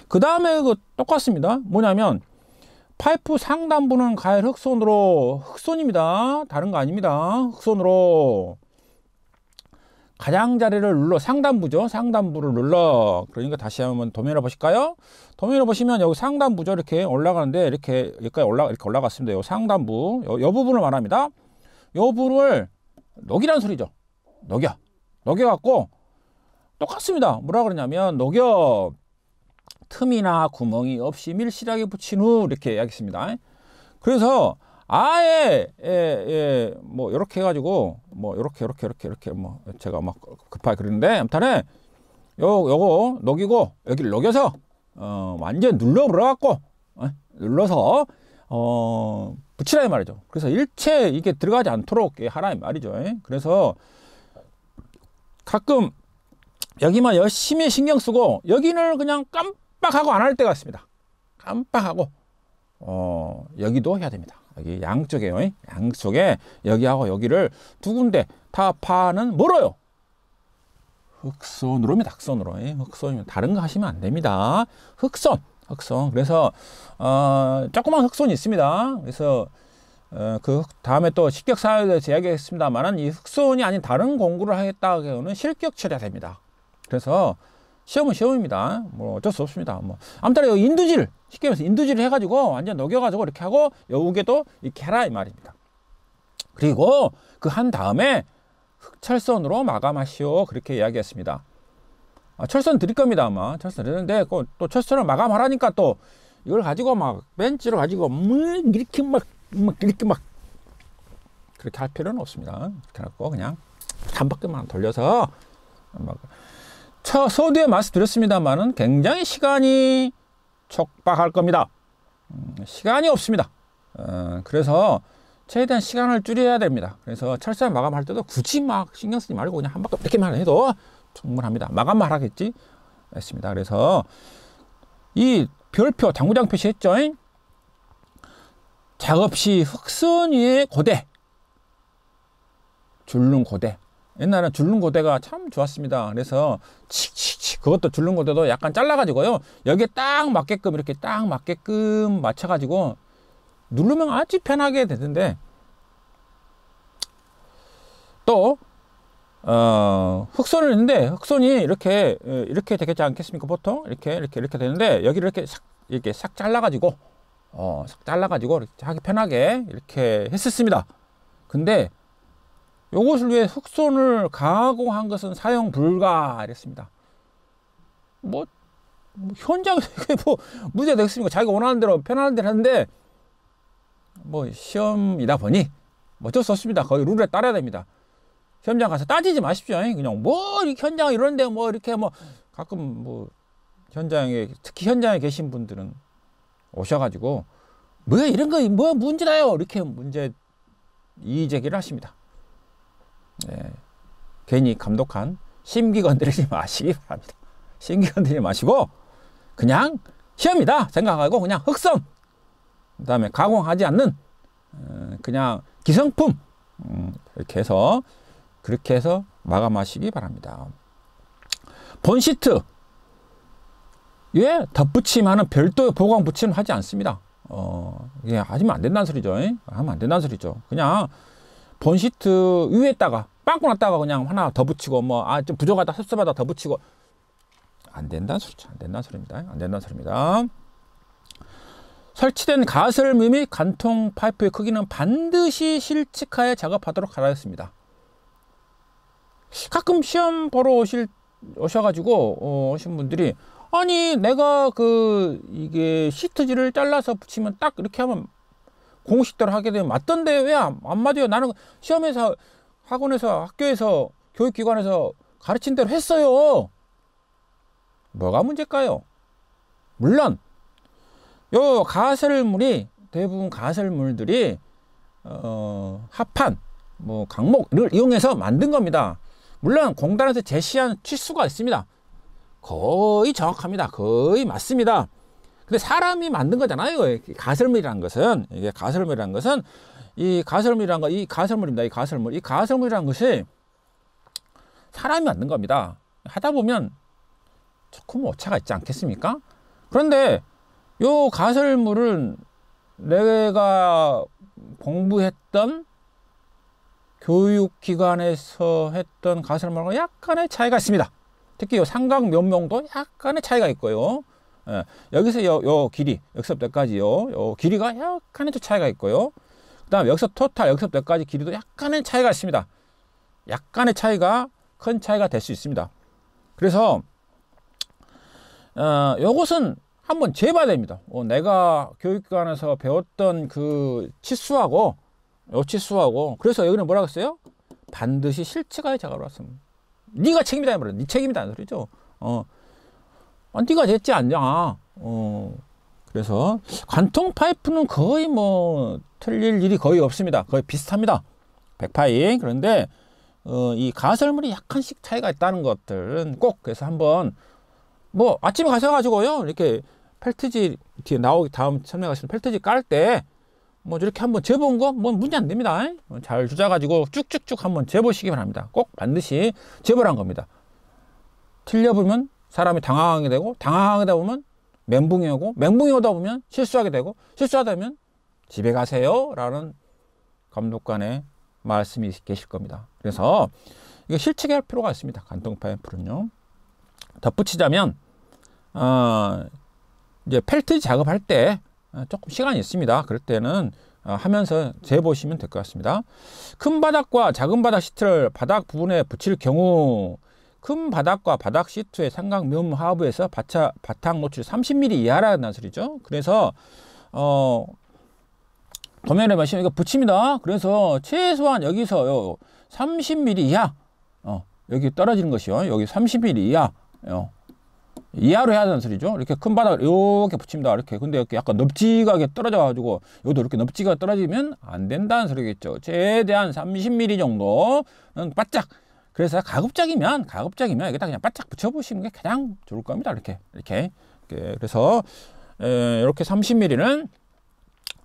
그 다음에 그 똑같습니다. 뭐냐면 파이프 상단부는 가열 흑손으로, 흑손입니다. 다른 거 아닙니다. 흑손으로 가장자리를 눌러, 상단부죠. 상단부를 눌러. 그러니까 다시 한번 도면을 보실까요? 도면을 보시면 여기 상단부죠. 이렇게 올라가는데 이렇게 여기까지 이렇게 올라갔습니다. 요 상단부, 요 부분을 말합니다. 요 부분을 녹이라는 소리죠. 녹여갖고 똑같습니다. 뭐라 그러냐면 녹여, 틈이나 구멍이 없이 밀실하게 붙인 후 이렇게 이야기했습니다. 그래서 아예 뭐 이렇게 해가지고 뭐 이렇게 뭐 제가 막 급하게 그러는데 아무튼 요거 녹이고 여기를 녹여서 완전 눌러버려갖고 눌러서 붙이라 이 말이죠. 그래서 일체 이게 들어가지 않도록 하라 이 말이죠. 그래서 가끔 여기만 열심히 신경 쓰고 여기는 그냥 깜빡하고 안 할 때가 있습니다. 깜빡하고 여기도 해야 됩니다. 여기 양쪽에요. 양쪽에 여기하고 여기를 두 군데 다 파는 멀어요. 흑손으로입니다. 흑손으로. 흑손이면 다른 거 하시면 안 됩니다. 흑손. 그래서 조그만 흑손이 있습니다. 그래서 그 다음에 또 실격 사유에 대해서 이야기했습니다만은 이 흑손이 아닌 다른 공구를 하겠다 하면 실격 처리가 됩니다. 그래서 시험은 시험입니다. 뭐 어쩔 수 없습니다. 뭐 아무튼 여기 인두질, 쉽게 말해서 인두질을 해가지고 완전 녹여가지고 이렇게 하고 여기에도 이렇게 해라 이 말입니다. 그리고 그 한 다음에 흑철선으로 마감하시오 그렇게 이야기했습니다. 철선 드릴 겁니다. 아마 철선 드리는데 또 철선을 마감하라니까 또 이걸 가지고 막 벤치를 가지고 이렇게 막 그렇게 할 필요는 없습니다. 이렇게 해갖고 그냥 한 바퀴만 돌려서 막 서두에 말씀드렸습니다만은 굉장히 시간이 촉박할 겁니다. 시간이 없습니다. 그래서 최대한 시간을 줄여야 됩니다. 그래서 철선 마감할 때도 굳이 막 신경 쓰지 말고 그냥 한 바퀴 이렇게만 해도 충분합니다. 마감만 하겠지 했습니다. 그래서 이 별표 당구장 표시했죠. 작업 시 흑선 위에 고대, 줄눈 고대. 옛날에는 줄눈 고대가 참 좋았습니다. 그래서 칙칙칙 그것도 줄눈 고대도 약간 잘라가지고요 여기에 딱 맞게끔 이렇게 딱 맞게끔 맞춰가지고 누르면 아주 편하게 되던데 또 흑선을 했는데 흑선이 이렇게 되겠지 않겠습니까? 보통 이렇게 되는데 여기를 이렇게 싹 잘라가지고 싹 잘라가지고 하기 편하게 이렇게 했었습니다. 근데 요것을 위해 흑손을 가공한 것은 사용 불가 이랬습니다. 뭐 현장에서 뭐 문제가 되겠습니까? 자기가 원하는 대로 편안한 대로 하는데 뭐 시험이다 보니 어쩔 수 없습니다. 거의 룰에 따라야 됩니다. 현장 가서 따지지 마십시오. 그냥 뭐 이렇게 현장 이런데 뭐 이렇게 뭐 가끔 뭐 현장에 특히 현장에 계신 분들은 오셔가지고 뭐 이런 거 뭐 문제나요? 이렇게 문제 이의 제기를 하십니다. 네. 괜히 감독한 심기 건드리지 마시기 바랍니다. 심기 건드리지 마시고 그냥 시험이다 생각하고 그냥 흑선 그 다음에 가공하지 않는 그냥 기성품 이렇게 해서 그렇게 해서 마감하시기 바랍니다. 본시트 예 덧붙임하는 별도의 보강 붙임을 하지 않습니다. 예, 하면 안 된다는 소리죠. 하면 안 된다는 소리죠. 그냥 본시트 위에다가 빵꾸 났다가 그냥 하나 더 붙이고 뭐 좀 부족하다 섭섭하다 더 붙이고 안 된다는 소리죠. 안 된다는 소리입니다. 안 된다는 소리입니다. 설치된 가설물 및 간통 파이프의 크기는 반드시 실측하여 작업하도록 하라 했습니다. 가끔 시험 보러 오셔가지고 오신 분들이 아니 내가 이게 시트지를 잘라서 붙이면 딱 이렇게 하면 공식대로 하게 되면 맞던데 왜 안 맞아요? 나는 시험에서 학원에서 학교에서 교육기관에서 가르친 대로 했어요. 뭐가 문제일까요? 물론 요 가설물이 대부분 가설물들이 합판 뭐 강목을 이용해서 만든 겁니다. 물론 공단에서 제시한 치수가 있습니다. 거의 정확합니다. 거의 맞습니다. 근데 사람이 만든 거잖아요. 가설물이라는 것은 이게 가설물이라는 것은 이 가설물입니다. 이 가설물이라는 것이 사람이 만든 겁니다. 하다 보면 조금 오차가 있지 않겠습니까? 그런데 요 가설물은 내가 공부했던 교육기관에서 했던 가설물과 약간의 차이가 있습니다. 특히 요 삼각 면봉도 약간의 차이가 있고요. 예, 여기서 요 길이, 여기서부터 여기까지요. 요 길이가 약간의 또 차이가 있고요. 그 다음에 여기서 토탈, 여기서부터 여기까지 길이도 약간의 차이가 있습니다. 약간의 차이가, 큰 차이가 될 수 있습니다. 그래서, 요것은 한번 재봐야 됩니다. 내가 교육기관에서 배웠던 그 치수하고, 요 치수하고, 그래서 여기는 뭐라고 했어요? 반드시 실측하여 작업을 했습니다. 네가 책임이다, 이 말이야. 네 책임이다, 이 소리죠. 네가 됐지 않냐. 그래서 관통 파이프는 거의 뭐 틀릴 일이 거의 없습니다. 거의 비슷합니다. 100파이. 그런데 이 가설물이 약간씩 차이가 있다는 것들은 꼭 그래서 한번 뭐 아침에 가셔가지고요 이렇게 펠트지 뒤에 나오기 다음 설명하시는 펠트지 깔 때 뭐 이렇게 한번 재본 거 뭐 문제 안 됩니다. 잘 주자가지고 쭉쭉쭉 한번 재보시기 바랍니다. 꼭 반드시 재보란 겁니다. 틀려보면 사람이 당황하게 되고, 당황하다 보면 멘붕이 오고, 멘붕이 오다 보면 실수하게 되고, 실수하다 보면 집에 가세요 라는 감독관의 말씀이 계실 겁니다. 그래서 이거 실측해야 할 필요가 있습니다. 관통 파이프는요. 덧붙이자면 이제 펠트 작업할 때 조금 시간이 있습니다. 그럴 때는 하면서 재보시면 될 것 같습니다. 큰 바닥과 작은 바닥 시트를 바닥 부분에 붙일 경우 큰 바닥과 바닥 시트의 삼각면 하부에서 바탕 노출 30mm 이하라는 소리죠. 그래서 도면에 보시면 이거 붙입니다. 그래서 최소한 여기서 30mm 이하 여기 떨어지는 것이요. 여기 30mm 이하 이하로 해야 되는 소리죠. 이렇게 큰 바닥을 이렇게 붙입니다. 이렇게. 근데 이렇게 약간 넙지가게 떨어져 가지고 여기도 이렇게 넙지가 떨어지면 안 된다는 소리겠죠. 최대한 30mm 정도는 바짝. 그래서 가급적이면 여기다 그냥 바짝 붙여보시는 게 가장 좋을 겁니다. 이렇게. 그래서 이렇게 30mm는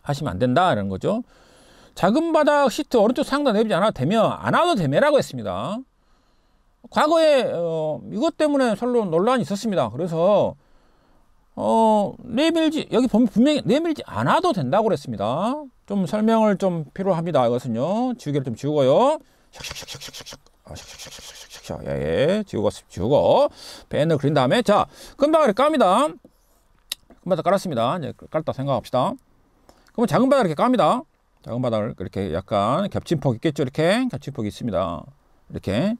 하시면 안 된다라는 거죠. 작은 바닥 시트 오른쪽 상단 내비지 않아도 되매라고 했습니다. 과거에 이것 때문에 솔로 논란이 있었습니다. 그래서 내밀지 여기 보면 분명히 내밀지 않아도 된다고 그랬습니다. 좀 설명을 좀 필요합니다. 이것은요. 지우개를 좀 지우고요. 예, 지우고 펜을 그린 다음에 자 큰 바닥을 깝니다. 큰 바닥 깔았습니다. 이제 깔았다 생각합시다. 그러면 작은 바닥을 이렇게 깝니다. 작은 바닥을 이렇게 약간 겹침폭 있겠죠. 이렇게 겹침폭이 있습니다. 이렇게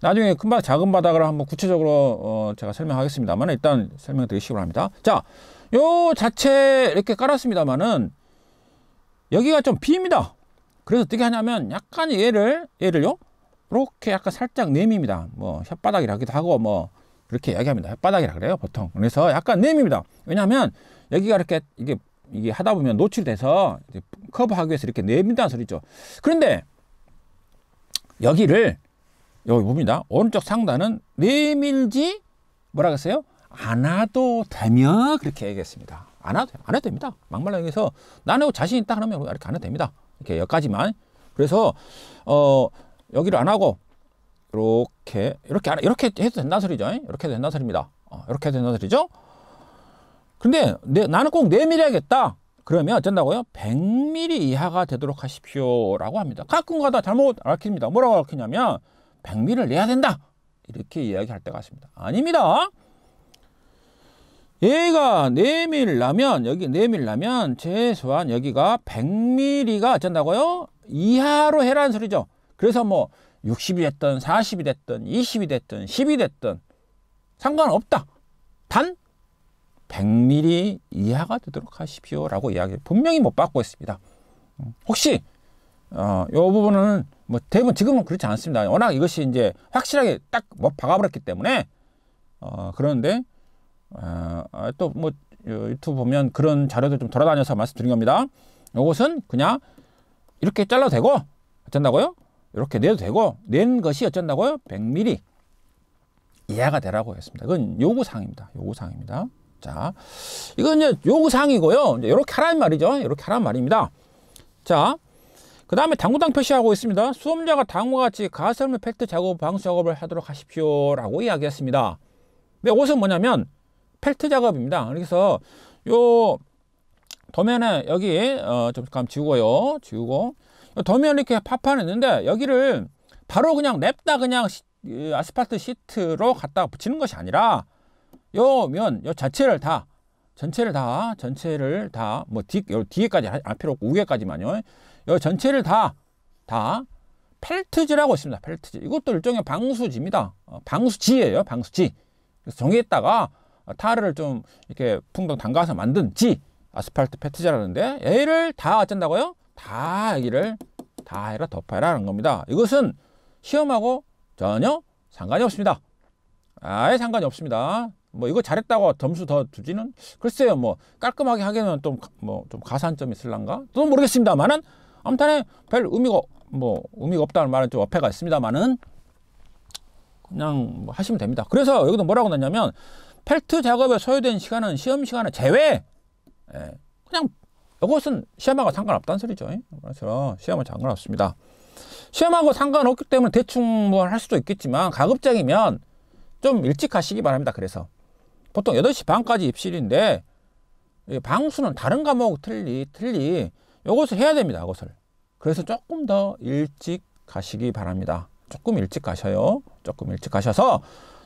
나중에 큰 바닥, 작은 바닥을 한번 구체적으로 제가 설명하겠습니다만 일단 설명드리시기 바랍니다. 자, 요 자체 이렇게 깔았습니다만은 여기가 좀 비입니다. 그래서 어떻게 하냐면 약간 얘를요 이렇게 약간 살짝 내밉니다. 뭐 혓바닥이라기도 하고 뭐 그렇게 이야기합니다. 혓바닥이라 그래요 보통. 그래서 약간 내밉니다. 왜냐하면 여기가 이렇게 이게 하다 보면 노출이 돼서 커버하기 위해서 이렇게 내민다는 소리죠. 그런데 여기 봅니다. 오른쪽 상단은 내밀지 뭐라고 했어요? 않아도 되며 그렇게 얘기했습니다. 안 해도 됩니다. 막말로 얘기해서 나는 자신 있다 그러면 이렇게 안 해도 됩니다. 이렇게 여기까지만. 그래서 여기를 안 하고 이렇게 해도 된다는 소리죠. 이렇게 해도 된다는 소리입니다. 이렇게 해도 된다는 소리죠. 근데 나는 꼭 내밀어야겠다. 그러면 어쩐다고요? 100mm 이하가 되도록 하십시오 라고 합니다. 가끔가다 잘못 알려줍니다. 뭐라고 알려주냐면 100mm를 내야 된다 이렇게 이야기할 때가 있습니다. 아닙니다. 얘가 내밀려면 최소한 여기가 100mm가 어쩐다고요? 이하로 해라는 소리죠. 그래서 뭐 60이 됐든 40이 됐든 20이 됐든 10이 됐든 상관없다. 단 100mm 이하가 되도록 하십시오 라고 이야기 분명히 못 받고 있습니다. 혹시 요 부분은 뭐 대부분 지금은 그렇지 않습니다. 워낙 이것이 이제 확실하게 딱 뭐 박아버렸기 때문에 그런데 또 뭐 유튜브 보면 그런 자료들 좀 돌아다녀서 말씀드린 겁니다. 요것은 그냥 이렇게 잘라도 되고 어쩐다고요? 이렇게 내도 되고 낸 것이 어쩐다고요? 100mm 이하가 되라고 했습니다. 이건 요구사항입니다. 요구사항입니다. 자, 이건 이제 요구사항이고요. 이제 이렇게 하라는 말이죠. 이렇게 하라는 말입니다. 자, 그 다음에 당구당 표시하고 있습니다. 수험자가 다음과 같이 가설물 펠트 작업, 방수 작업을 하도록 하십시오 라고 이야기했습니다. 근데 이것은 뭐냐면 펠트 작업입니다. 그래서 요 도면에 여기 잠깐 지우고요. 지우고 도면 이렇게 파판이 있는데 여기를 바로 그냥 냅다 그냥 아스팔트 시트로 갖다 붙이는 것이 아니라 요 전체를 다 뭐 뒤에까지 안 필요 없고 위에까지만요. 요 전체를 다 펠트지라고 있습니다. 펠트지. 이것도 일종의 방수지입니다. 방수지예요. 방수지. 그래서 종이에다가 타르를 좀 이렇게 풍덩 담가서 만든 지, 아스팔트 펠트지라는데 얘를 다 어쩐다고요? 다 여기를 다 해라 덮어라는 겁니다. 이것은 시험하고 전혀 상관이 없습니다. 아예 상관이 없습니다. 뭐 이거 잘했다고 점수 더 주지는 글쎄요. 뭐 깔끔하게 하기에는 좀 가산점이 있을란가? 또 모르겠습니다만은 아무튼 별 의미가 없다는 말은 좀 어폐가 있습니다만은 그냥 뭐 하시면 됩니다. 그래서 여기도 뭐라고 넣냐면 펠트 작업에 소요된 시간은 시험 시간을 제외. 그냥 이것은 시험하고 상관없다는 소리죠. 그래서 시험은 상관없습니다. 시험하고 상관없기 때문에 대충 뭐 할 수도 있겠지만 가급적이면 좀 일찍 가시기 바랍니다. 그래서 보통 8시 반까지 입실인데 방수는 다른 과목 틀리 이것을 해야 됩니다. 이것을. 그래서 조금 더 일찍 가시기 바랍니다. 조금 일찍 가셔요. 조금 일찍 가셔서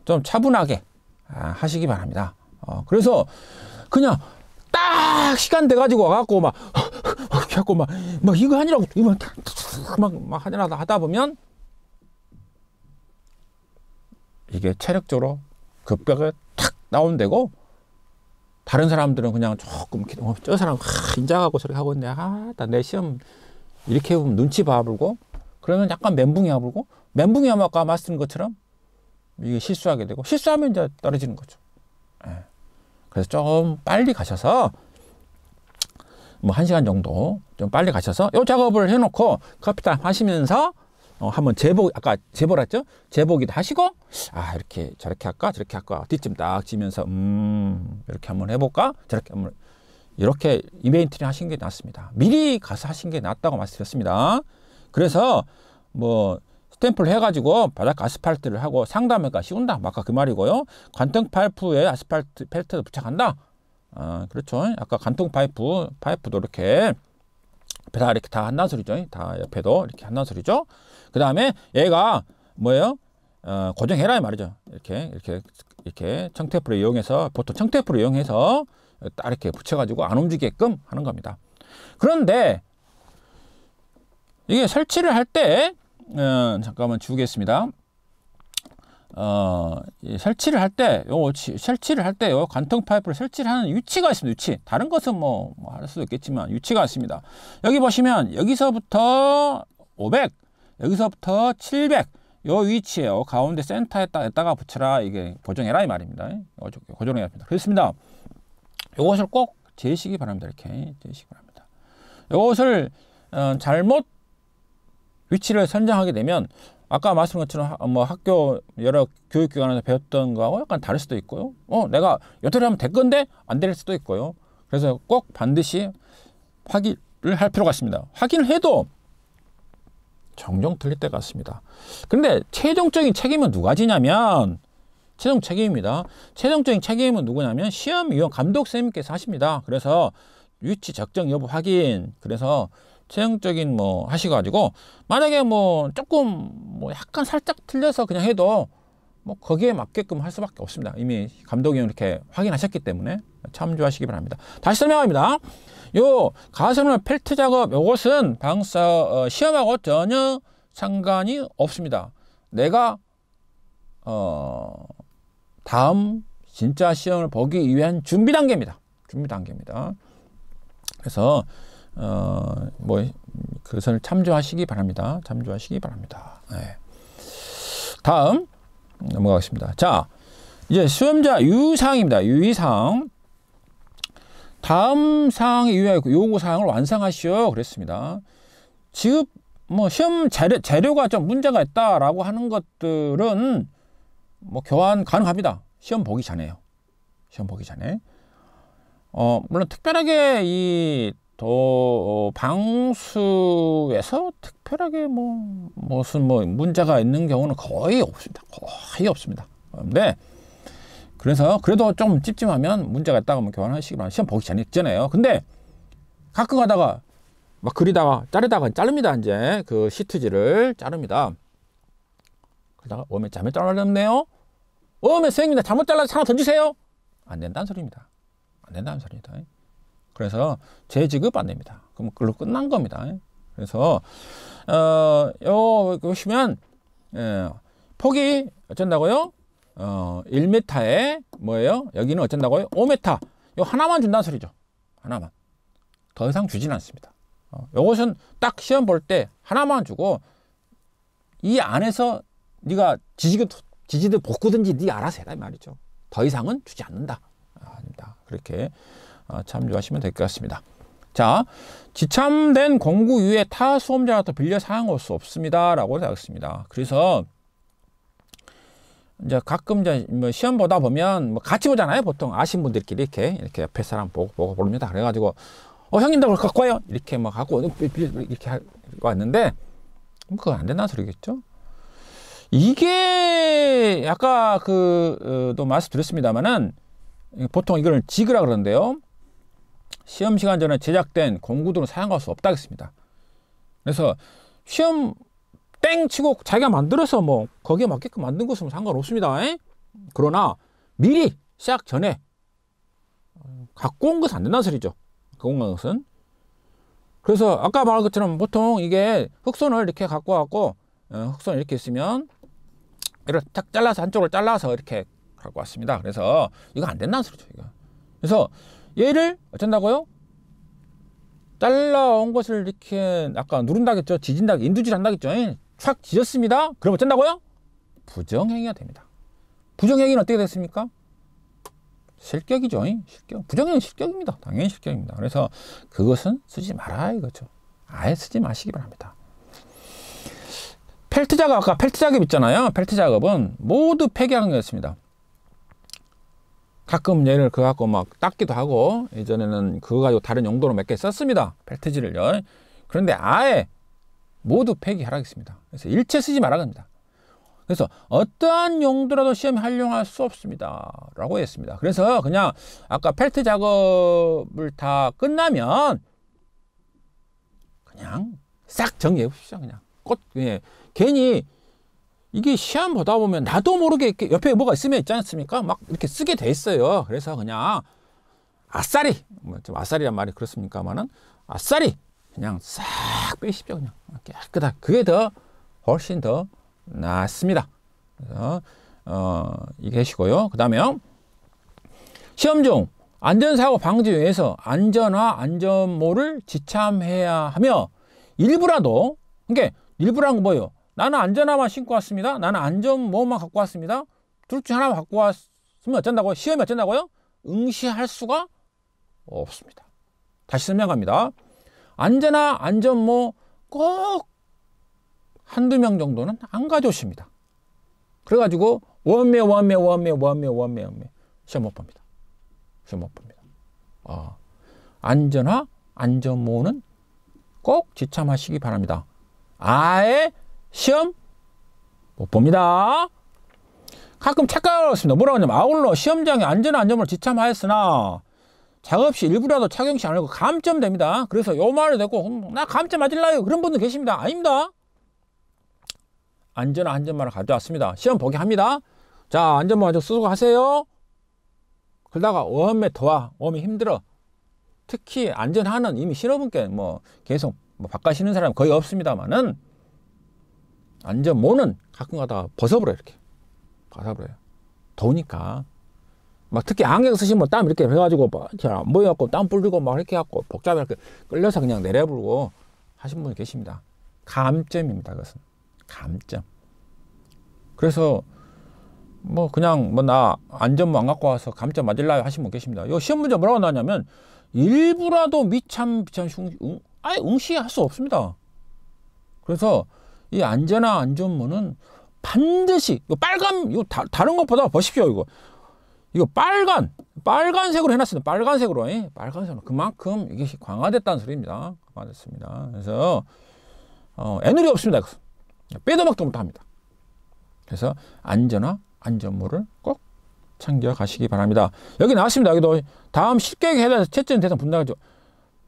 좀 차분하게 하시기 바랍니다. 그래서 그냥 딱 시간 돼가지고 와갖고 막 이거 아니라고 막 하니라도 하다 보면 이게 체력적으로 급격하게 탁 다운되고 다른 사람들은 그냥 조금 저 사람 인자하고 저렇게 하고 있네. 나 내 시험 이렇게 보면 눈치 봐불고 그러면 약간 멘붕이 와불고 멘붕이 오면 아까 말씀드린 것처럼 이게 실수하게 되고 실수하면 이제 떨어지는 거죠. 그래서 좀 빨리 가셔서 뭐 1시간 정도 좀 빨리 가셔서 이 작업을 해놓고 커피타임 하시면서 한번 아까 재보랬죠? 재보기도 하시고 이렇게 저렇게 할까 저렇게 할까 뒷짐 딱 지면서 이렇게 한번 해볼까 저렇게 한번 이렇게 이메인트를 하신 게 낫습니다. 미리 가서 하신 게 낫다고 말씀드렸습니다. 그래서 뭐 스탬프를 해가지고 바닥 아스팔트를 하고 상담회가 씌운다. 아까 그 말이고요. 관통 파이프에 아스팔트 펠트를 부착한다. 그렇죠. 아까 관통 파이프도 이렇게 다 이렇게 다 한다는 소리죠. 다 옆에도 이렇게 한다는 소리죠. 그 다음에 얘가 뭐예요? 고정해라 이 말이죠. 이렇게 청테이프를 이용해서 보통 청테이프를 이용해서 딱 이렇게 붙여가지고 안 움직이게끔 하는 겁니다. 그런데 이게 설치를 할 때 잠깐만 지우겠습니다. 설치를 할 때 요 관통 파이프를 설치를 하는 위치가 있습니다. 위치. 다른 것은 뭐 할 수도 있겠지만 위치가 있습니다. 여기 보시면 여기서부터 500, 여기서부터 700 요 위치에 가운데 센터에다가 붙여라. 이게 고정해라 이 말입니다. 고정해야 합니다. 그렇습니다. 요것을 꼭 재시기 바랍니다. 이렇게 재시기 바랍니다. 요것을 잘못 위치를 선정하게 되면 아까 말씀드린 것처럼 뭐 학교 여러 교육기관에서 배웠던 거하고 약간 다를 수도 있고요. 내가 여태로 하면 될 건데 안 될 수도 있고요. 그래서 꼭 반드시 확인을 할 필요가 있습니다. 확인을 해도 종종 틀릴 때가 있습니다. 그런데 최종적인 책임은 누가 지냐면 최종 책임입니다. 최종적인 책임은 누구냐면 시험위원 감독선생님께서 하십니다. 그래서 위치 적정 여부 확인 그래서 최종적인 뭐 하셔가지고 만약에 뭐 조금 뭐 약간 살짝 틀려서 그냥 해도 뭐 거기에 맞게끔 할 수밖에 없습니다. 이미 감독위원 이렇게 확인하셨기 때문에 참조하시기 바랍니다. 다시 설명합니다. 요 가선물 펠트 작업 요것은 방사 시험하고 전혀 상관이 없습니다. 내가 다음 진짜 시험을 보기 위한 준비 단계입니다. 준비 단계입니다. 그래서 뭐 그것을 참조하시기 바랍니다. 참조하시기 바랍니다. 네. 다음 넘어가겠습니다. 자, 이제 수험자 유의사항입니다. 유의사항. 다음 사항에 유의할 요구사항을 완성하시오. 그랬습니다. 지금 뭐 시험 재료가 좀 문제가 있다라고 하는 것들은 뭐 교환 가능합니다. 시험 보기 전에요. 시험 보기 전에. 물론 특별하게 이 방수에서 특별하게 무슨 문제가 있는 경우는 거의 없습니다. 거의 없습니다. 근데 그래서 그래도 좀 찝찝하면 문제가 있다고 하면 교환하시기 바랍니다. 시험 보기 전에요. 근데 가끔 가다가 막 그리다가 자릅니다. 이제 그 시트지를 자릅니다. 그러다가 오면 잘못 잘랐네요. 오면 선생님 잘못 잘라서 하나 던지세요. 안 된다는 소리입니다. 안 된다는 소리입니다. 그래서 재지급 안 됩니다. 그럼 그걸로 끝난 겁니다. 그래서 보시면 폭이 어쩐다고요? 1m에 뭐예요? 여기는 어쩐다고요? 5m. 요 하나만 준다는 소리죠. 하나만. 더 이상 주진 않습니다. 요것은 딱 시험 볼 때 하나만 주고 이 안에서 네가 지지듯 볶든지 네 알아서 해라 이 말이죠. 더 이상은 주지 않는다. 아닙니다. 그렇게 참조하시면 될 것 같습니다. 자, 지참된 공구 이외에 타 수험자로부터 빌려 사용할 수 없습니다. 라고 되어 있습니다. 그래서 이제 가끔 이제 뭐 시험 보다 보면 뭐 같이 보잖아요. 보통 아신 분들끼리 이렇게 옆에 사람 보고 보릅니다. 그래가지고 형님도 그걸 갖고 와요. 이렇게 막 갖고 이렇게 하고 왔는데 그거 안 된다는 소리겠죠. 이게 아까 또 말씀드렸습니다만은 보통 이걸 지그라 그러는데요. 시험 시간 전에 제작된 공구들은 사용할 수 없다 했습니다. 그래서 시험 땡 치고 자기가 만들어서 뭐 거기에 맞게끔 만든 것은 상관없습니다. 그러나 미리 시작 전에 갖고 온 것은 안 된다는 소리죠. 갖고 온 것은. 그래서 아까 말한 것처럼 보통 이게 흑선을 이렇게 갖고 왔고 흑선 이렇게 있으면 이렇게 딱 잘라서 한쪽을 잘라서 이렇게 갖고 왔습니다. 그래서 이거 안 된다는 소리죠. 이거. 그래서 얘를 어쩐다고요? 잘라온 것을 이렇게 아까 누른다겠죠. 지진다겠죠. 인두질 한다겠죠. 촥 지졌습니다. 그럼 어쩐다고요? 부정행위가 됩니다. 부정행위는 어떻게 됐습니까? 실격이죠. 실격. 부정행위는 실격입니다. 당연히 실격입니다. 그래서 그것은 쓰지 마라 이거죠. 아예 쓰지 마시기 바랍니다. 펠트 작업, 아까 펠트 작업 있잖아요. 펠트 작업은 모두 폐기하는 거였습니다. 가끔 얘를 그거 갖고 막 닦기도 하고 예전에는 그거 가지고 다른 용도로 몇 개 썼습니다. 펠트지를요. 그런데 아예 모두 폐기하라겠습니다. 그래서 일체 쓰지 말아갑니다. 그래서 어떠한 용도라도 시험에 활용할 수 없습니다. 라고 했습니다. 그래서 그냥 아까 펠트 작업을 다 끝나면 그냥 싹 정리해 보십시오. 그냥 괜히 이게 시험 보다 보면 나도 모르게 이렇게 옆에 뭐가 있으면 있지 않습니까? 막 이렇게 쓰게 돼 있어요. 그래서 그냥 아싸리, 좀 아싸리란 말이 그렇습니까만은 아싸리 그냥 싹 빼십시오. 그냥 깨끗하게. 그게 훨씬 더 낫습니다. 그래서 이게 하시고요. 그 다음에 시험 중 안전사고 방지 위해서 안전화 안전모를 지참해야 하며 일부라도 그러니까 일부라는 건 뭐예요? 나는 안전화만 신고 왔습니다. 나는 안전모만 갖고 왔습니다. 둘 중 하나만 갖고 왔으면 어쩐다고요? 시험이 어쩐다고요? 응시할 수가 없습니다. 다시 설명합니다. 안전화 안전모 꼭 한두 명 정도는 안 가져오십니다. 그래가지고 원매 시험 못 봅니다. 시험 못 봅니다. 안전화 안전모는 꼭 지참하시기 바랍니다. 아예 시험 못 봅니다. 가끔 착각을 했습니다. 뭐라고 하냐면 아울러 시험장에 안전화 안전모를 지참하였으나 작업 시 일부라도 착용 시 안 하고 감점됩니다. 그래서 요 말을 듣고 나 감점 맞을라요 그런 분들 계십니다. 아닙니다. 안전화 안전모를 가져왔습니다. 시험 보게 합니다. 자, 안전모 가지고 수고하세요. 그러다가 웜에 더워, 웜이 힘들어. 특히 안전화는 이미 신호분께 계속 바꿔 신는 사람이 거의 없습니다만은 안전모는 가끔 가다가 벗어버려요. 이렇게 벗어버려요. 더우니까. 막 특히 안경 쓰시면 땀 이렇게 해가지고 잘 안 보여갖고 땀 불리고 막 이렇게 해갖고 복잡하게 이렇게 끌려서 그냥 내려부르고 하신 분이 계십니다. 감점입니다. 그것은 감점. 그래서 그냥 나 안전모 안 갖고 와서 감점 맞을라요 하신 분 계십니다. 요 시험 문제 뭐라고 나왔냐면 일부라도 미참 아예 응시할 수 없습니다. 그래서 이 안전화 안전모는 반드시 이거 다른 것보다 보십시오. 이거 빨간색으로 해놨습니다. 빨간색으로 그만큼 이게 강화됐다는 소리입니다. 강화됐습니다. 그래서 애누리 없습니다. 빼도 박도 못합니다. 그래서 안전화 안전모를 꼭 참기어 가시기 바랍니다. 여기 나왔습니다. 여기도 다음 실격에 해당해서 채점 대상 분담하죠.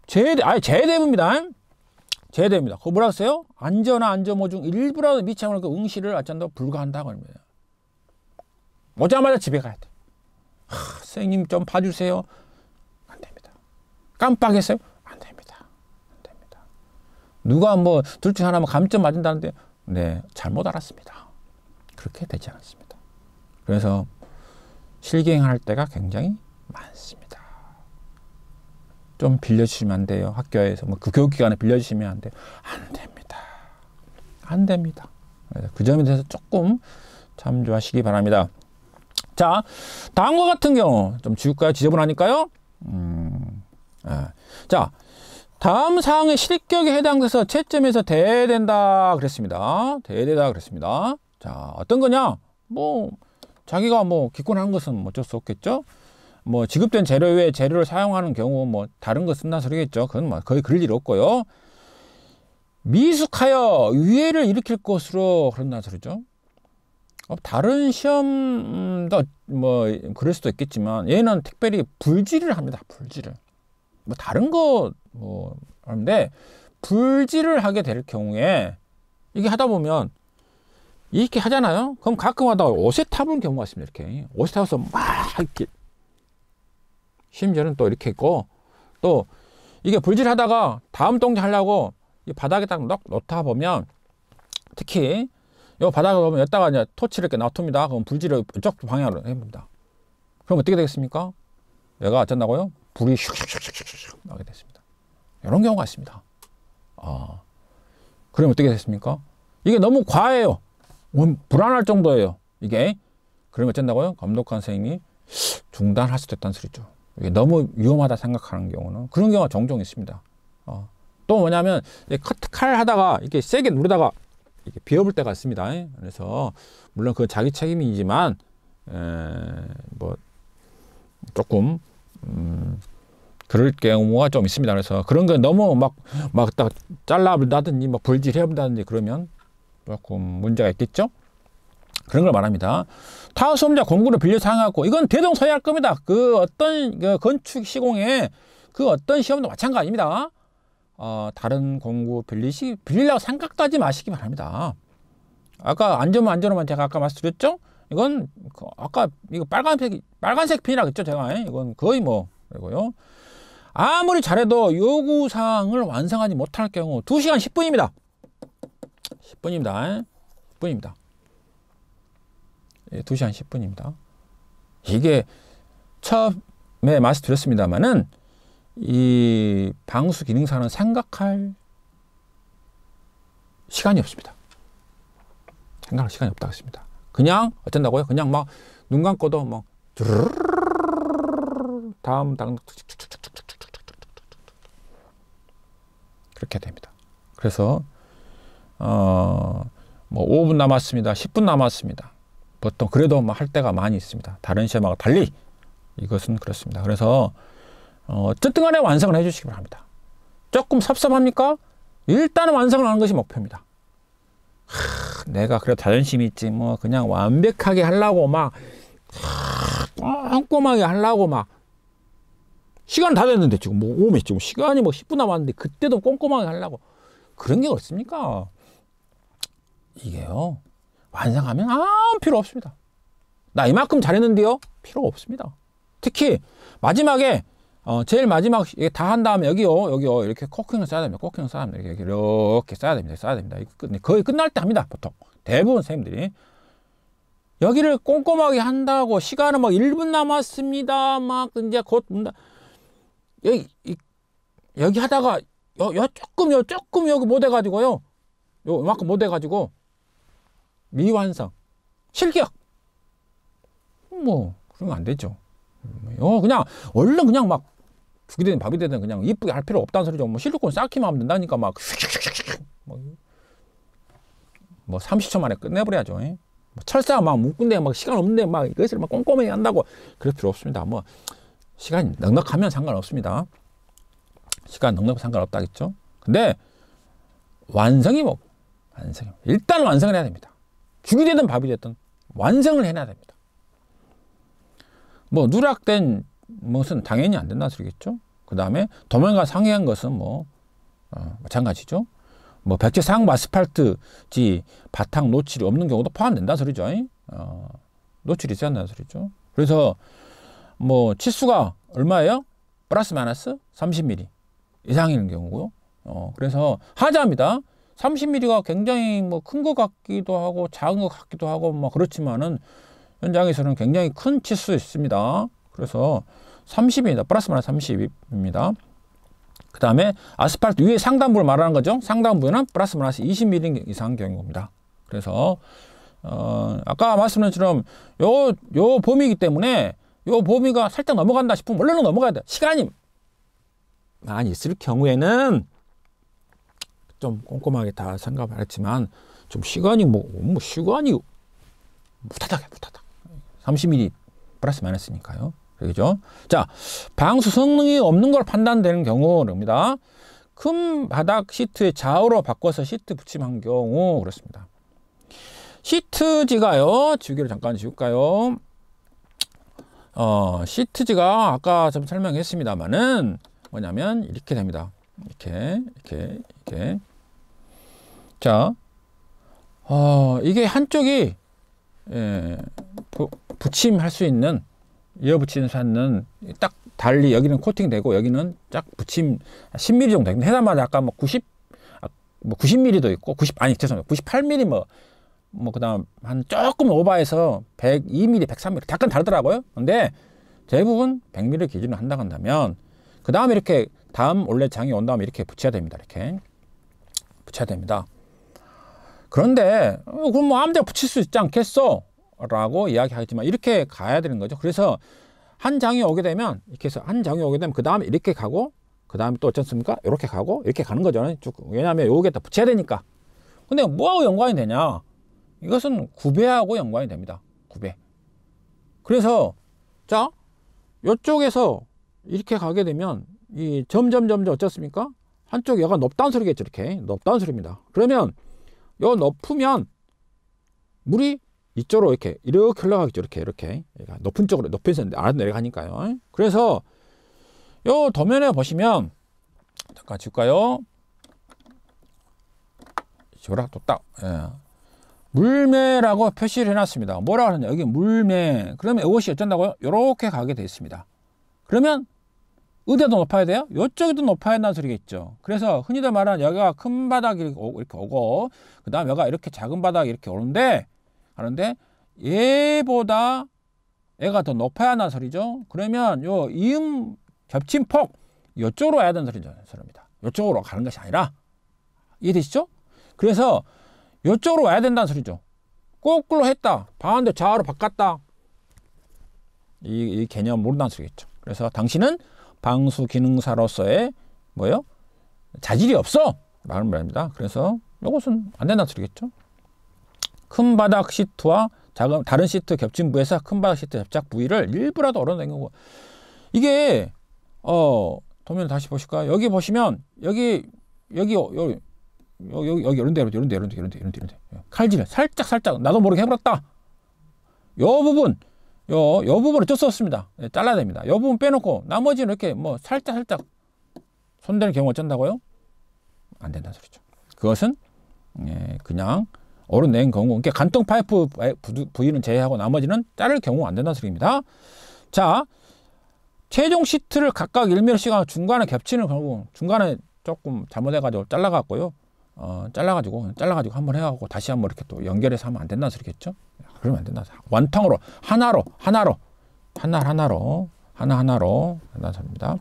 제대부입니다. 제대부입니다. 그거 뭐라고 써요? 안전화 안전모 중 일부라도 미치지 않고 응시를 어쩐다 불가한다고 합니다. 오자마자 집에 가야 돼. 선생님 좀 봐주세요. 안 됩니다. 깜빡했어요? 안 됩니다. 안 됩니다. 누가 뭐 둘 중 하나 뭐 감점 맞은다는데 네, 잘못 알았습니다. 그렇게 되지 않았습니다. 그래서 실기행할 때가 굉장히 많습니다. 좀 빌려주시면 안 돼요. 학교에서 뭐 그 교육기관에 빌려주시면 안 돼요. 안 됩니다. 안 됩니다. 그 점에 대해서 조금 참조하시기 바랍니다. 자, 다음과 같은 경우 좀 지울까요? 지저분하니까요. 자, 다음 사항의 실격에 해당돼서 채점에서 대된다 그랬습니다. 대되다 그랬습니다. 자, 어떤 거냐? 뭐 자기가 뭐 기권한 것은 어쩔 수 없겠죠. 뭐 지급된 재료 외에 재료를 사용하는 경우 뭐 다른 거 쓴다 소리겠죠. 그건 뭐 거의 그럴 일 없고요. 미숙하여 유해를 일으킬 것으로 그런다는 소리죠. 다른 시험도 뭐 그럴 수도 있겠지만 얘는 특별히 불지를 합니다. 불지를. 뭐 다른 거 뭐 하는데 불지를 하게 될 경우에 이게 하다 보면 이렇게 하잖아요. 그럼 가끔 하다가 옷에 타보는 경우가 있습니다. 이렇게 옷에 타서 막 이렇게 심지어는 또 이렇게 있고 또 이게 불질하다가 다음 동작 하려고 이 바닥에 딱 놓다 보면 특히 이 바닥에 보면 여기다가 이제 토치를 이렇게 놔둡니다. 그럼 불질을 이쪽 방향으로 해봅니다. 그럼 어떻게 되겠습니까? 얘가 어쩐다고요? 불이 슉슉슉슉슉 나게 됐습니다. 이런 경우가 있습니다. 그럼 어떻게 됐습니까? 이게 너무 과해요. 불안할 정도예요. 이게. 그러면 어쩐다고요? 감독관 선생님이 중단할 수도 있다는 소리죠. 이게 너무 위험하다 생각하는 경우는 그런 경우가 종종 있습니다. 또 뭐냐면 칼 하다가 이렇게 세게 누르다가 이렇게 비워볼 때가 있습니다. 그래서 물론 그건 자기 책임이지만 뭐 조금 그럴 경우가 좀 있습니다. 그래서 그런 거 너무 막 딱 잘라본다든지 막 불질해본다든지 그러면 조금 문제가 있겠죠. 그런 걸 말합니다. 타 수험자 공구를 빌려 사용하고 이건 대동소이할 겁니다. 그 어떤 그 건축 시공에 그 어떤 시험도 마찬가지입니다. 다른 공구 빌리려고 생각도 하지 마시기 바랍니다. 아까 안전만 제가 아까 말씀드렸죠? 이건 아까 이거 빨간색 펜이라고 했죠, 제가. 이건 거의 뭐 그리고요. 아무리 잘해도 요구 사항을 완성하지 못할 경우 2시간 10분입니다. 10분입니다. 10분입니다. 2시간 10분입니다. 이게 처음에 말씀드렸습니다만은 이 방수 기능사는 생각할 시간이 없습니다. 생각할 시간이 없다고 했습니다. 그냥 어쩐다고요? 그냥 막 눈 감고도 막 다음 그렇게 됩니다. 그래서 뭐 5분 남았습니다. 10분 남았습니다. 보통 그래도 뭐 할 때가 많이 있습니다. 다른 시험하고 달리 이것은 그렇습니다. 그래서 어쨌든 간에 완성을 해주시기 바랍니다. 조금 섭섭합니까? 일단은 완성을 하는 것이 목표입니다. 내가 그래도 자존심이 있지 뭐 그냥 완벽하게 하려고 막 꼼꼼하게 하려고 막 시간 다 됐는데 지금 뭐 오면 지금 시간이 뭐 10분 남았는데 그때도 꼼꼼하게 하려고 그런 게 어딨습니까? 이게요 완성하면 아무 필요 없습니다. 나 이만큼 잘했는데요? 필요 없습니다. 특히 마지막에 제일 마지막 다 한 다음에 여기요 이렇게 코킹을 써야 됩니다. 코킹을 써야 됩니다. 이렇게 써야 됩니다. 거의 끝날 때 합니다. 보통 대부분 선생님들이 여기를 꼼꼼하게 한다고 시간은 막 1분 남았습니다. 막 이제 곧 여기 하다가 조금 여기 못 해가지고요. 이만큼 못 해가지고 미완성 실격 뭐 그러면 안 되죠. 그냥 얼른 그냥 막 죽이 되든 밥이 되든 그냥 이쁘게 할 필요 없다는 소리죠. 뭐 실리콘 쌓기만 하면 된다니까 막 뭐 30초 만에 끝내버려야죠. 철사 막 묶은데 막 시간 없는데 막 이것을 막 꼼꼼히 한다고 그럴 필요 없습니다. 뭐 시간이 넉넉하면 상관없습니다. 시간 넉넉하면 상관없다겠죠. 근데 완성이 일단 완성을 해야 됩니다. 죽이 되든 밥이 되든 완성을 해놔야 됩니다. 뭐 누락된 것은 당연히 안 된다는 소리겠죠. 그 다음에 도면과 상이한 것은 뭐 마찬가지죠. 뭐 백제 상부 아스팔트지 바탕 노출이 없는 경우도 포함된다는 소리죠. 노출이 있어야 한다는 소리죠. 그래서 뭐 치수가 얼마예요? 플러스 마이너스 30mm 이상인 경우고요. 그래서 하자입니다. 30mm가 굉장히 뭐 큰 것 같기도 하고 작은 것 같기도 하고 뭐 그렇지만은 현장에서는 굉장히 큰 치수 있습니다. 그래서 30입니다. 플러스 마이너스 30입니다. 그 다음에 아스팔트 위에 상단부를 말하는 거죠. 상단부는 플러스 마이너스 20mm 이상 경우입니다. 그래서 아까 말씀드린 것처럼 요 범위이기 때문에 요 범위가 살짝 넘어간다 싶으면 원래는 넘어가야 돼. 시간이 많이 있을 경우에는 좀 꼼꼼하게 다 생각을 했지만 좀 시간이 시간이 무타닥해. 30mm 플러스 마이너스니까요. 그죠? 자, 방수 성능이 없는 걸 판단되는 경우입니다. 큰 바닥 시트에 좌우로 바꿔서 시트 붙임한 경우 그렇습니다. 시트지가요. 지우개를 잠깐 지울까요? 시트지가 아까 좀 설명했습니다만은 뭐냐면 이렇게 됩니다. 이렇게. 자, 이게 한쪽이 붙임할 수 있는 이어 붙이는 샷은 딱 달리 여기는 코팅되고 여기는 딱 붙임 10mm 정도 되는데 해당마다 아까 뭐 90mm도 있고 98mm 뭐 그다음 한 조금 오버해서 102mm, 103mm 약간 다르더라고요. 근데 대부분 100mm 기준으로 한다면 그 다음에 이렇게 다음 원래 장이 온 다음에 이렇게 붙여야 됩니다. 이렇게 붙여야 됩니다. 그런데 그럼 뭐 아무데나 붙일 수 있지 않겠어? 라고 이야기하겠지만 이렇게 가야 되는 거죠. 그래서 한 장이 오게 되면 이렇게 해서 한 장이 오게 되면 그 다음에 이렇게 가고 그 다음에 또 어쩌습니까? 이렇게 가고 이렇게 가는 거죠. 쭉. 왜냐하면 요게다 붙여야 되니까. 근데 뭐하고 연관이 되냐? 이것은 구배하고 연관이 됩니다. 구배. 그래서 자 이쪽에서 이렇게 가게 되면 이 점점 어쩌습니까? 한쪽 여가 높다는 소리겠죠. 이렇게 높다는 소리입니다. 그러면 요 높으면 물이 이쪽으로 이렇게 흘러가겠죠. 이렇게 높은 쪽으로 높이서 아래로 내려가니까요. 그래서 요 도면에 보시면 잠깐 지울까요? 지우라 또 딱 물매라고 표시를 해놨습니다. 뭐라고 하느냐? 여기 물매. 그러면 이것이 어쩐다고요? 이렇게 가게 되어 있습니다. 그러면 어디도 높아야 돼요? 이쪽에도 높아야 한다는 소리겠죠. 그래서 흔히들 말하는 여기가 큰 바닥이 이렇게 오고 그 다음 여기가 이렇게 작은 바닥이 이렇게 오는데 하는데 얘보다 얘가 더 높아야 한다는 소리죠. 그러면 요 이음 겹침폭 이쪽으로 와야 된다는 소리입니다. 이쪽으로 가는 것이 아니라 이해되시죠? 그래서 이쪽으로 와야 된다는 소리죠. 거꾸로 했다. 반대 좌우로 바꿨다. 이 개념 모른다는 소리겠죠. 그래서 당신은 방수 기능사로서의 뭐요? 자질이 없어! 라는 말입니다. 그래서 이것은 안 된다는 소리겠죠. 큰 바닥 시트와 다른 시트 겹친 부에서 큰 바닥 시트 접착 부위를 일부라도 얼어낸 거고. 이게 도면 다시 보실까요? 여기 보시면 여기 이런 데 칼질을 살짝 나도 모르게 해버렸다. 요 부분 어쩔 수 없습니다. 잘라야 됩니다. 요 부분 빼놓고 나머지는 이렇게 뭐 살짝 손대는 경우 어쩐다고요? 안 된다는 소리죠. 그것은 그냥 얼어낸 경우, 그러니까 간통 파이프 부위는 제외하고 나머지는 자를 경우 안 된다는 소리입니다. 자, 최종 시트를 각각 1mm씩 중간에 겹치는 경우, 중간에 조금 잘못해가지고 잘라갖고요. 잘라가지고 한번 해갖고 다시 한번 이렇게 또 연결해서 하면 안 된다는 소리겠죠? 그러면 안 된다. 원통으로 하나로 된다는 소리입니다.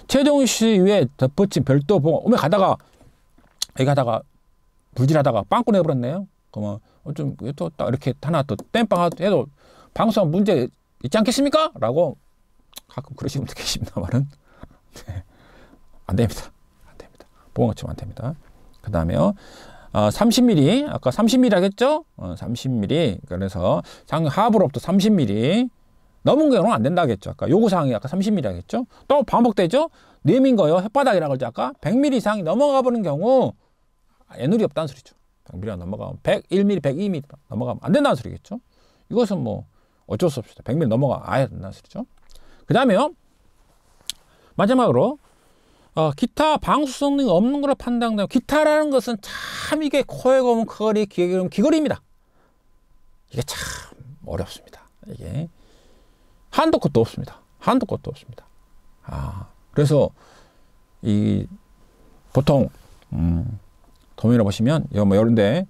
최종 시트 위에 덧붙인 별도 봉 오면 가다가 불질하다가 빵꾸 내버렸네요. 그러면 좀 또 딱 이렇게 하나 또 땜빵 해도 방수한 문제 있지 않겠습니까? 라고 가끔 그러시는 분들 계십니다만은 안 됩니다. 보건 치면 안 됩니다. 그 다음에요. 30mm, 아까 30mm 하겠죠? 30mm. 그래서 하부로부터 30mm. 넘은 경우는 안 된다겠죠. 아까 요구사항이 아까 30mm 하겠죠? 또 반복되죠? 내민 거요. 혓바닥이라고 그러죠. 아까 100mm 이상이 넘어가 버는 경우 애누리 없다는 소리죠. 100mm가 넘어가면 101mm, 102mm 넘어가면 안 된다는 소리겠죠. 이것은 뭐 어쩔 수 없습니다. 100mm 넘어가 아예 된다는 소리죠. 그 다음에요. 마지막으로 기타 방수 성능이 없는 거로 판단되고, 기타라는 것은 참 이게 코에 고면 코걸이, 귀에 고면 귀걸이입니다. 이게 참 어렵습니다. 이게 한도 끝도 없습니다. 한도 끝도 없습니다. 그래서 이 보통 도면을 보시면 뭐 이런데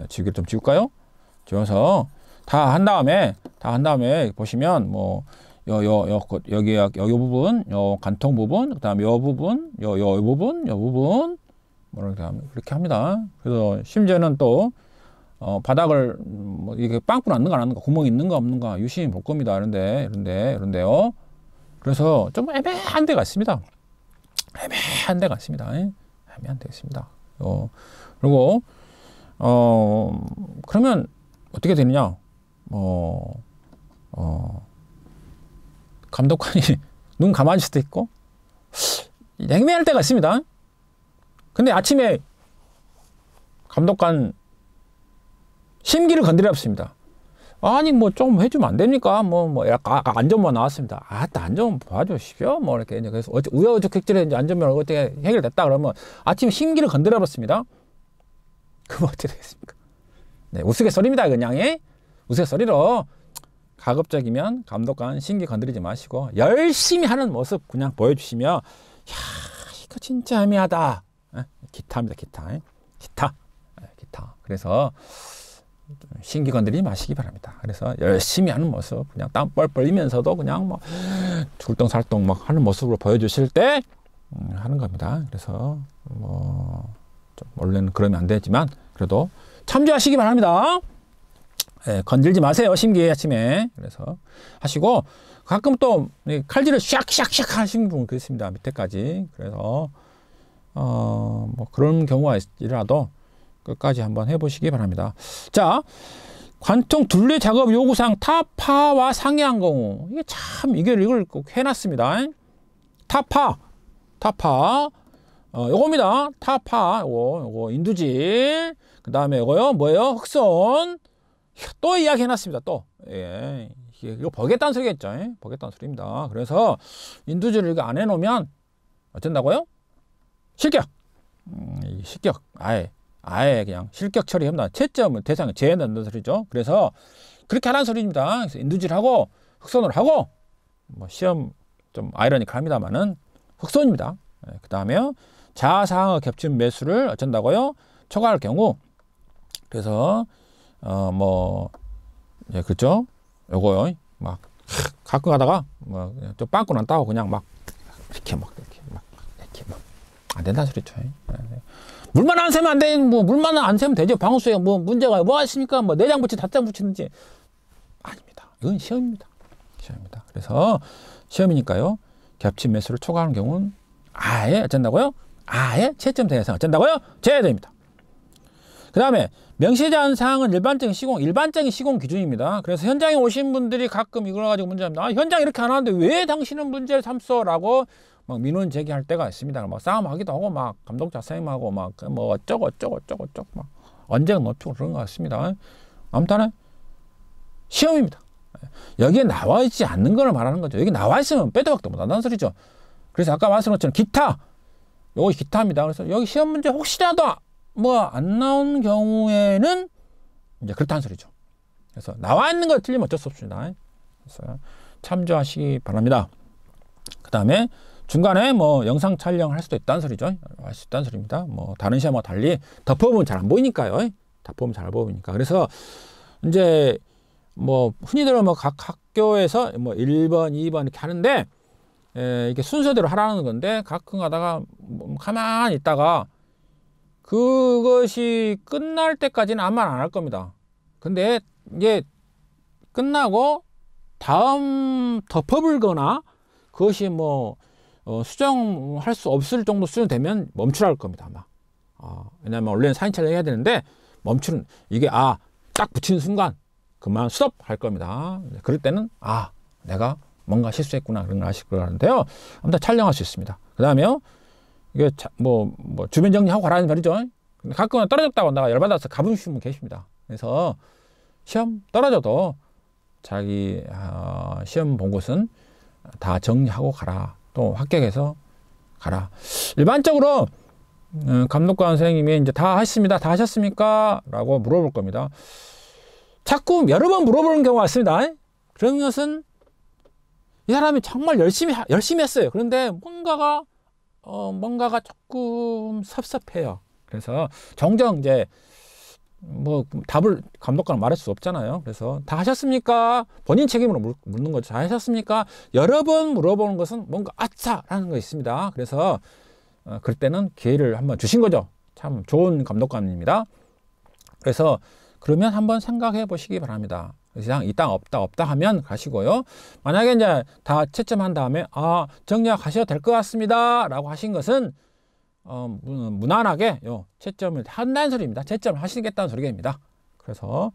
지우개를 좀 지울까요? 지워서 다 한 다음에 보시면 뭐 여기 부분, 요 간통 부분, 그다음에 요 부분, 요 부분, 뭐 이렇게 합니다. 그래서 심지어는 또 바닥을 뭐 이게 빵꾸 났는가 안 났는가, 구멍이 있는가 없는가 유심히 볼 겁니다. 이런데요. 그래서 좀 애매한 데가 있습니다. 애매한 데가 있습니다. 그리고 그러면 어떻게 되느냐? 감독관이 눈 감아줄 수도 있고 애매할 때가 있습니다. 근데 아침에 감독관 심기를 건드렸습니다. 아니 뭐 좀 해주면 안 됩니까? 뭐 약간 안전만 나왔습니다. 안전 봐주십시오. 뭐 이렇게 그래서 우여곡절에 이제 안전면허 어떻게 해결됐다 그러면 아침에 심기를 건드려봤습니다. 그럼 어떻게 되겠습니까? 네, 우스갯소리입니다. 그냥 우스갯소리로 가급적이면 감독관 심기 건드리지 마시고 열심히 하는 모습 그냥 보여주시면, 야 이거 진짜 애매하다. 기타입니다. 기타. 그래서 심기 건드리지 마시기 바랍니다. 그래서 열심히 하는 모습, 그냥 땀 뻘뻘 흘리면서도 그냥 뭐 굴덩살덩 막 하는 모습으로 보여주실 때 하는 겁니다. 그래서 뭐 좀 원래는 그러면 안 되지만 그래도 참조하시기 바랍니다. 건들지 마세요. 심기 아침에. 그래서 하시고, 가끔 또 칼질을 샥샥샥 하시는 분은 그렇습니다. 밑에까지. 그래서 뭐 그런 경우가 있더라도 끝까지 한번 해보시기 바랍니다. 자, 관통 둘레 작업 요구사항 타파와 상이한 경우, 이게 참 이걸 꼭 해놨습니다. 타파 요겁니다. 타파 요거 인두질, 그 다음에 요거요 뭐예요? 흑선. 또 이야기 해놨습니다. 또 이거 버겠다는 소리겠죠. 버겠다는 소리입니다. 그래서 인두질을 이거 안 해놓으면 어쩐다고요? 실격. 실격. 아예 그냥 실격 처리합니다. 채점을 대상에 제한한다는 소리죠. 그래서 그렇게 하라는 소리입니다. 그래서 인두질하고 흑선을 하고, 뭐 시험 좀 아이러니컬합니다만은 흑선입니다. 그 다음에 자사항의 겹친 매수를 어쩐다고요? 초과할 경우. 그래서 그렇죠? 요거요. 막 가끔 가다가 뭐 좀 빵꾸 난다고 그냥 막 이렇게 안 된다는 소리죠. 물만 안 세면 안 돼. 뭐 물만 안 세면 되죠. 방수에 뭐 문제가 뭐 있습니까? 뭐 내장 붙이 닷장 붙이는지 아닙니다. 이건 시험입니다. 그래서 시험이니까요. 겹친 매수를 초과하는 경우는 아예 어쩐다고요? 아예 채점 대상 어쩐다고요? 제외됩니다. 그 다음에 명시하지 않은 사항은 일반적인 시공 기준입니다. 그래서 현장에 오신 분들이 가끔 이걸 가지고 문제합니다. 현장 이렇게 안 하는데 왜 당신은 문제를 삼소? 라고 막 민원 제기할 때가 있습니다. 막 싸움하기도 하고, 막 감독자 선생님하고 막 뭐 어쩌고 막 언제가 높이고 그런 것 같습니다. 아무튼 시험입니다. 여기에 나와 있지 않는 걸 말하는 거죠. 여기 나와 있으면 빼도 박도 못한다는 소리죠. 그래서 아까 말씀한 것처럼 기타, 요거 기타입니다. 그래서 여기 시험 문제 혹시라도 뭐 안 나온 경우에는 이제 그렇다는 소리죠. 그래서 나와 있는 거 틀리면 어쩔 수 없습니다. 그래서 참조하시기 바랍니다. 그 다음에 중간에 뭐 영상 촬영을 할 수도 있다는 소리죠. 할 수 있다는 소리입니다. 뭐 다른 시험과 달리 덮어보면 잘 안 보이니까요. 덮어보면 잘 안 보이니까. 그래서 이제 뭐 흔히들 뭐 각 학교에서 뭐 1번, 2번 이렇게 하는데 이게 순서대로 하라는 건데, 가끔 가다가 뭐 가만히 있다가 그것이 끝날 때까지는 아무 말 안 할 겁니다. 근데 이제 끝나고 다음 덮어불거나 그것이 뭐 수정할 수 없을 정도 수준 되면 멈추라 할 겁니다, 아마. 왜냐면 원래는 사인 촬영해야 되는데 멈추는, 이게 딱 붙이는 순간 그만 스톱 할 겁니다. 그럴 때는 내가 뭔가 실수했구나 그런 걸 아실 거라는데요. 아무튼 촬영할 수 있습니다. 그 다음에요, 이게 뭐 주변 정리하고 가라는 말이죠. 근데 가끔은 떨어졌다고 내가 열받아서 가보신 분 계십니다. 그래서 시험 떨어져도 자기 시험 본 곳은 다 정리하고 가라. 또 합격해서 가라. 일반적으로 감독관 선생님이 이제 다 하셨습니다. 다 하셨습니까? 라고 물어볼 겁니다. 자꾸 여러 번 물어보는 경우가 있습니다. 그런 것은 이 사람이 정말 열심히 했어요. 그런데 뭔가가 조금 섭섭해요. 그래서 종종 이제 뭐 답을 감독관은 말할 수 없잖아요. 그래서 다 하셨습니까? 본인 책임으로 묻는 거죠. 다 하셨습니까? 여러 번 물어보는 것은 뭔가 아차라는 거 있습니다. 그래서 그럴 때는 기회를 한번 주신 거죠. 참 좋은 감독관입니다. 그래서 그러면 한번 생각해 보시기 바랍니다. 이상 이 땅 없다 하면 가시고요. 만약에 이제 다 채점한 다음에 정리하고 가셔도 될 것 같습니다 라고 하신 것은 무난하게 채점을 한다는 소리입니다. 채점을 하시겠다는 소리입니다. 그래서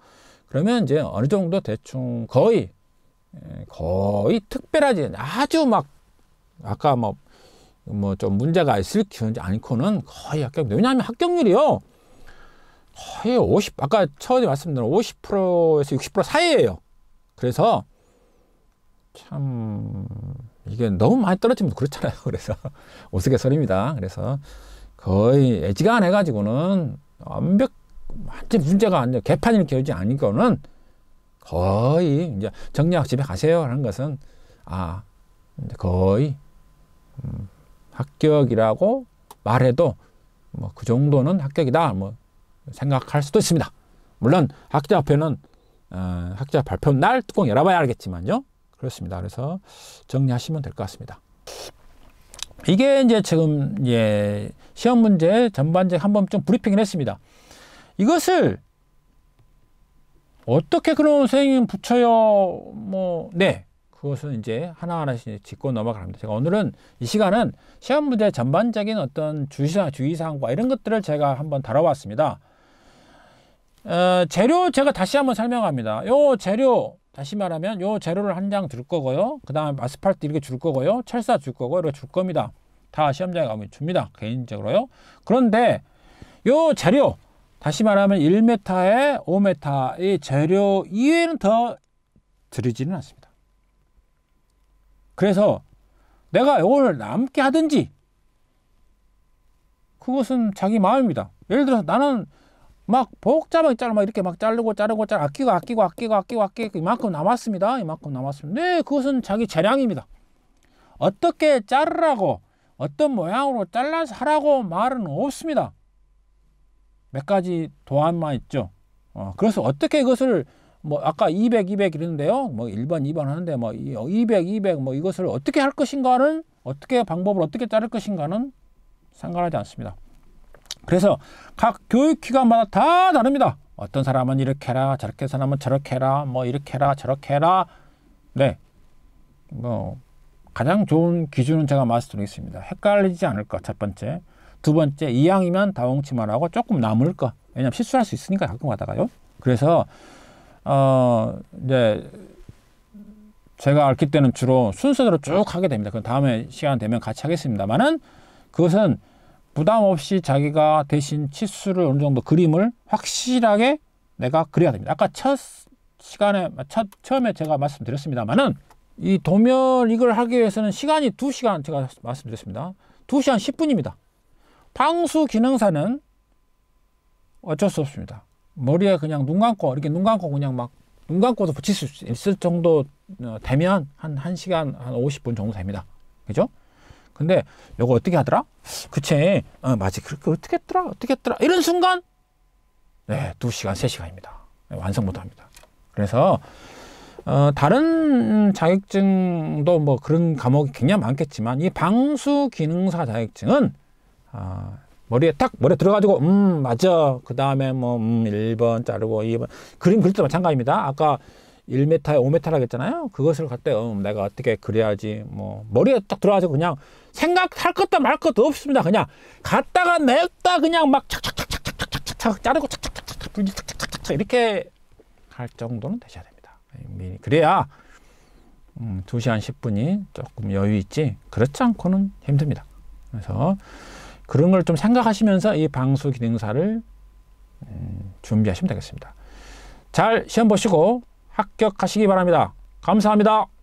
그러면 이제 어느 정도 대충 거의 특별하지 아주 막 아까 뭐 좀 문제가 있을 경우지 않고는 거의 합격. 왜냐하면 합격률이요 거의 50, 아까 처음에 말씀드린 50%에서 60% 사이예요. 그래서 참 이게 너무 많이 떨어지면 그렇잖아요. 그래서 우스갯소리입니다. 그래서 거의 애지간해 가지고는 완전 문제가 아니라 개판일 경우지 아니고는 거의 이제 정리하고 집에 가세요 하는 것은 거의 합격이라고 말해도 뭐 그 정도는 합격이다 뭐 생각할 수도 있습니다. 물론 학자 발표 날 뚜껑 열어봐야 알겠지만요. 그렇습니다. 그래서 정리하시면 될 것 같습니다. 이게 이제 지금 시험 문제 전반적인 한번 좀 브리핑을 했습니다. 이것을 어떻게 그런 선생님 붙여요? 그것은 이제 하나하나씩 짚고 넘어갑니다. 제가 오늘은 이 시간은 시험 문제 전반적인 어떤 주의사항과 이런 것들을 제가 한번 다뤄봤습니다. 재료 제가 다시 한번 설명합니다. 요 재료 다시 말하면 요 재료를 한 장 줄 거고요. 그 다음에 아스팔트 이렇게 줄 거고요. 철사 줄 거고 이렇게 줄 겁니다. 다 시험장에 가면 줍니다. 개인적으로요. 그런데 요 재료 다시 말하면 1m에 5m의 재료 이외에는 더 드리지는 않습니다. 그래서 내가 이걸 남게 하든지 그것은 자기 마음입니다. 예를 들어서 나는 막 복잡하게 막 이렇게 막 자르고 아끼고 이만큼 남았습니다. 네, 그것은 자기 재량입니다. 어떻게 자르라고 어떤 모양으로 잘라서 하라고 말은 없습니다. 몇 가지 도안만 있죠. 그래서 어떻게 이것을 아까 200 이랬는데요. 1번, 2번 하는데 200 이것을 어떻게 할 것인가는 방법을 어떻게 자를 것인가는 상관하지 않습니다. 그래서 각 교육기관마다 다 다릅니다. 어떤 사람은 이렇게 해라, 저렇게 사람은 저렇게 해라, 이렇게 해라, 저렇게 해라. 네, 가장 좋은 기준은 제가 말씀드리겠습니다. 헷갈리지 않을 것, 첫 번째. 두 번째, 이왕이면 다홍치만 하고 조금 남을 것. 왜냐하면 실수할 수 있으니까 가끔 가다가요. 그래서 이제 제가 앓기 때는 주로 순서대로 쭉 하게 됩니다. 그 다음에 시간 되면 같이 하겠습니다만은 그것은 부담 없이 자기가 대신 치수를 어느 정도 그림을 확실하게 내가 그려야 됩니다. 아까 처음에 제가 말씀드렸습니다만은 이 도면 이걸 하기 위해서는 시간이 2시간 제가 말씀드렸습니다. 2시간 10분입니다. 방수 기능사는 어쩔 수 없습니다. 머리에 그냥 눈 감고 그냥 막 눈 감고도 붙일 수 있을 정도 되면 한 1시간 한 50분 정도 됩니다. 그죠? 근데 요거 어떻게 하더라? 그치? 맞지. 그렇게 어떻게 했더라? 이런 순간 네, 2시간, 3시간입니다. 완성 못 합니다. 그래서 다른 자격증도 그런 과목이 굉장히 많겠지만 이 방수 기능사 자격증은 머리에 들어가지고 맞아. 그 다음에 1번 자르고 2번 그림 그릴 때 마찬가지입니다. 아까 1m에 5m라고 했잖아요. 그것을 갈 때 내가 어떻게 그려야지 머리에 딱 들어가지고 그냥 생각할 것도 말 것도 없습니다. 그냥 갔다가 냈다 그냥 막 착착착착착착 자르고 착착착착 이렇게 할 정도는 되셔야 됩니다. 그래야 2시간 10분이 조금 여유 있지 그렇지 않고는 힘듭니다. 그래서 그런 걸 좀 생각하시면서 이 방수 기능사를 준비하시면 되겠습니다. 잘 시험 보시고 합격하시기 바랍니다. 감사합니다.